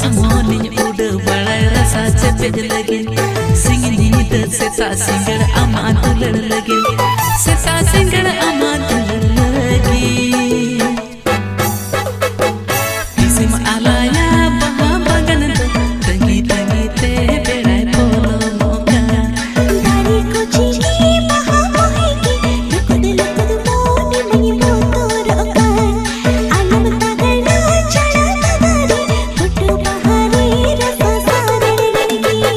असमोनी उड़ बड़ा रसा चपेज लगे सिंगनी द सेता सिंगर अमा तुलड़ लगे सेता